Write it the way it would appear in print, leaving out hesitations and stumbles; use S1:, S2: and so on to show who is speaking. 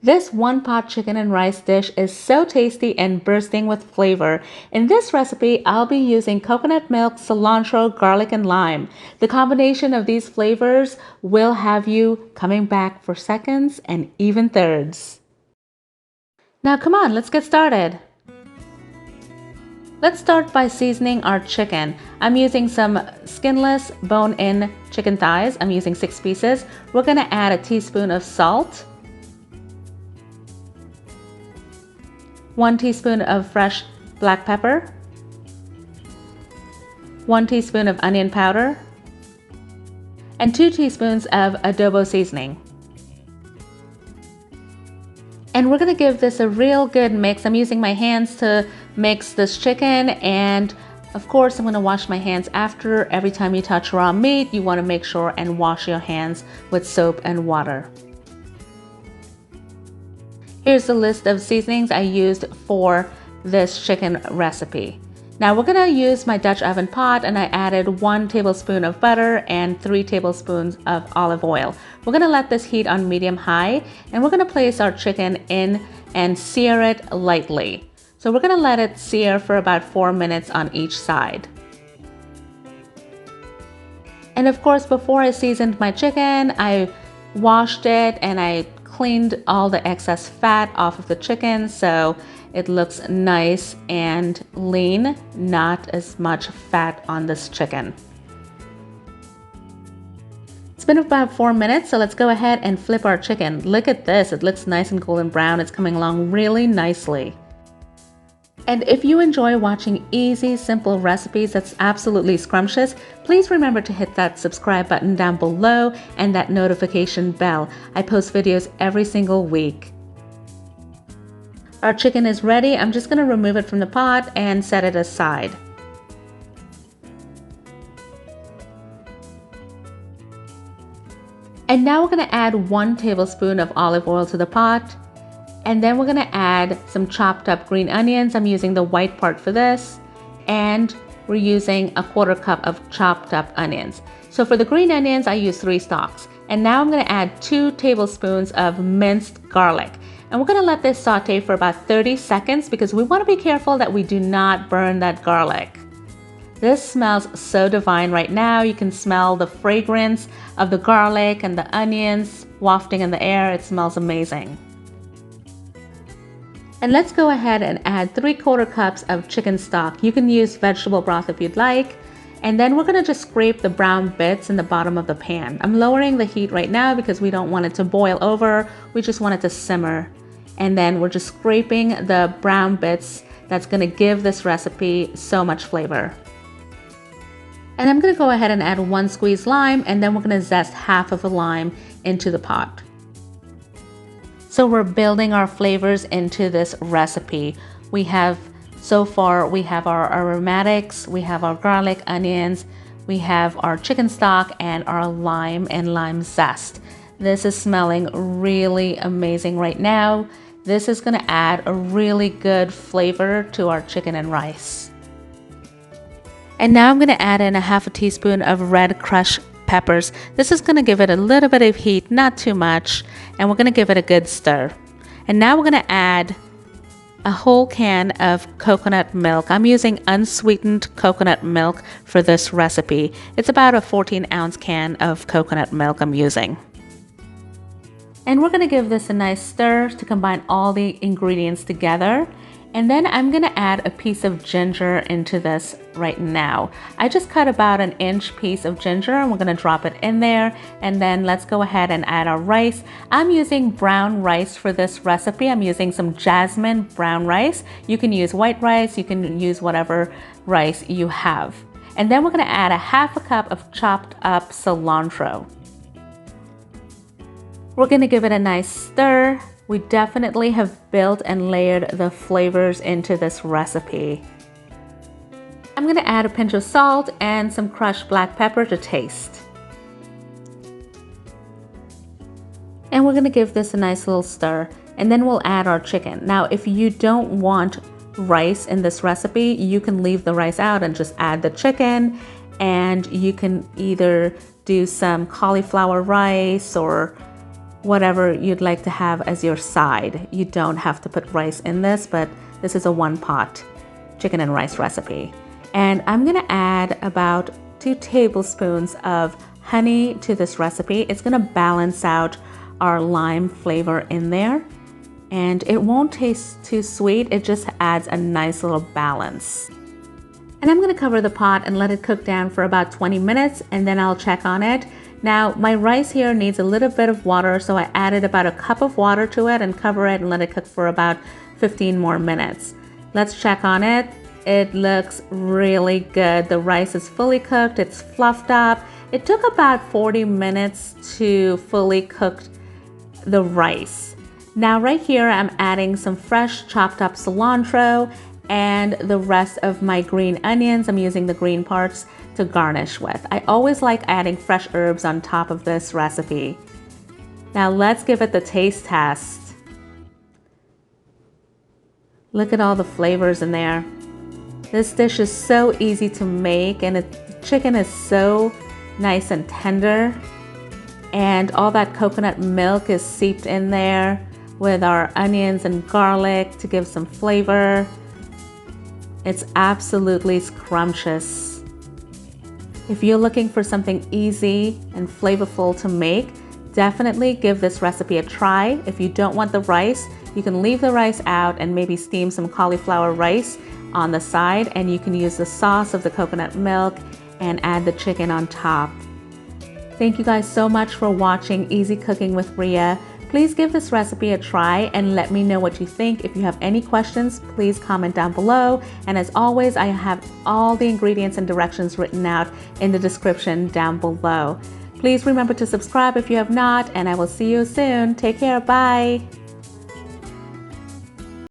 S1: This one-pot chicken and rice dish is so tasty and bursting with flavor. In this recipe, I'll be using coconut milk, cilantro, garlic, and lime. The combination of these flavors will have you coming back for seconds and even thirds. Now come on, let's get started. Let's start by seasoning our chicken. I'm using some skinless bone-in chicken thighs. I'm using 6 pieces. We're gonna add a teaspoon of salt, 1 teaspoon of fresh black pepper, 1 teaspoon of onion powder, and 2 teaspoons of adobo seasoning. And we're gonna give this a real good mix. I'm using my hands to mix this chicken, and of course I'm gonna wash my hands after. Every time you touch raw meat, you wanna make sure and wash your hands with soap and water. Here's the list of seasonings I used for this chicken recipe. Now we're gonna use my Dutch oven pot, and I added 1 tablespoon of butter and 3 tablespoons of olive oil. We're gonna let this heat on medium-high, and we're gonna place our chicken in and sear it lightly. So we're gonna let it sear for about 4 minutes on each side. And of course, before I seasoned my chicken, I washed it and I cleaned all the excess fat off of the chicken so it looks nice and lean, not as much fat on this chicken. It's been about 4 minutes, so let's go ahead and flip our chicken. Look at this, it looks nice and golden brown. It's coming along really nicely. And if you enjoy watching easy, simple recipes that's absolutely scrumptious, please remember to hit that subscribe button down below and that notification bell. I post videos every single week. Our chicken is ready. I'm just going to remove it from the pot and set it aside. And now we're going to add 1 tablespoon of olive oil to the pot. And then we're gonna add some chopped up green onions. I'm using the white part for this. And we're using a 1/4 cup of chopped up onions. So for the green onions, I use 3 stalks. And now I'm gonna add 2 tablespoons of minced garlic. And we're gonna let this saute for about 30 seconds because we wanna be careful that we do not burn that garlic. This smells so divine right now. You can smell the fragrance of the garlic and the onions wafting in the air. It smells amazing. And let's go ahead and add 3/4 cups of chicken stock. You can use vegetable broth if you'd like. And then we're gonna just scrape the brown bits in the bottom of the pan. I'm lowering the heat right now because we don't want it to boil over. We just want it to simmer. And then we're just scraping the brown bits. That's gonna give this recipe so much flavor. And I'm gonna go ahead and add 1 squeeze lime, and then we're gonna zest half of a lime into the pot. So we're building our flavors into this recipe. So far we have our aromatics, we have our garlic, onions, we have our chicken stock, and our lime and lime zest. This is smelling really amazing right now. This is gonna add a really good flavor to our chicken and rice. And now I'm gonna add in a 1/2 teaspoon of red crushed peppers. This is going to give it a little bit of heat, not too much, and we're going to give it a good stir. And now we're going to add a whole can of coconut milk. I'm using unsweetened coconut milk for this recipe. It's about a 14-ounce can of coconut milk I'm using. And we're going to give this a nice stir to combine all the ingredients together. And then I'm gonna add a piece of ginger into this right now. I just cut about an inch piece of ginger and we're gonna drop it in there. And then let's go ahead and add our rice. I'm using brown rice for this recipe. I'm using some Jasmine brown rice. You can use white rice, you can use whatever rice you have. And then we're gonna add a 1/2 cup of chopped up cilantro. We're gonna give it a nice stir. We definitely have built and layered the flavors into this recipe. I'm gonna add a pinch of salt and some crushed black pepper to taste. And we're gonna give this a nice little stir, and then we'll add our chicken. Now, if you don't want rice in this recipe, you can leave the rice out and just add the chicken, and you can either do some cauliflower rice or whatever you'd like to have as your side. You don't have to put rice in this, but this is a one pot chicken and rice recipe. And I'm gonna add about 2 tablespoons of honey to this recipe. It's gonna balance out our lime flavor in there. And it won't taste too sweet, it just adds a nice little balance. And I'm gonna cover the pot and let it cook down for about 20 minutes and then I'll check on it. Now my rice here needs a little bit of water, so I added about a cup of water to it and cover it and let it cook for about 15 more minutes. Let's check on it. It looks really good. The rice is fully cooked, it's fluffed up. It took about 40 minutes to fully cook the rice. Now right here I'm adding some fresh chopped up cilantro and the rest of my green onions. I'm using the green parts to garnish with. I always like adding fresh herbs on top of this recipe. Now let's give it the taste test. Look at all the flavors in there. This dish is so easy to make and the chicken is so nice and tender. And all that coconut milk is seeped in there with our onions and garlic to give some flavor. It's absolutely scrumptious. If you're looking for something easy and flavorful to make, definitely give this recipe a try. If you don't want the rice, you can leave the rice out and maybe steam some cauliflower rice on the side, and you can use the sauce of the coconut milk and add the chicken on top. Thank you guys so much for watching Easy Cooking with Ria. Please give this recipe a try and let me know what you think. If you have any questions, please comment down below. And as always, I have all the ingredients and directions written out in the description down below. Please remember to subscribe if you have not, and I will see you soon. Take care. Bye.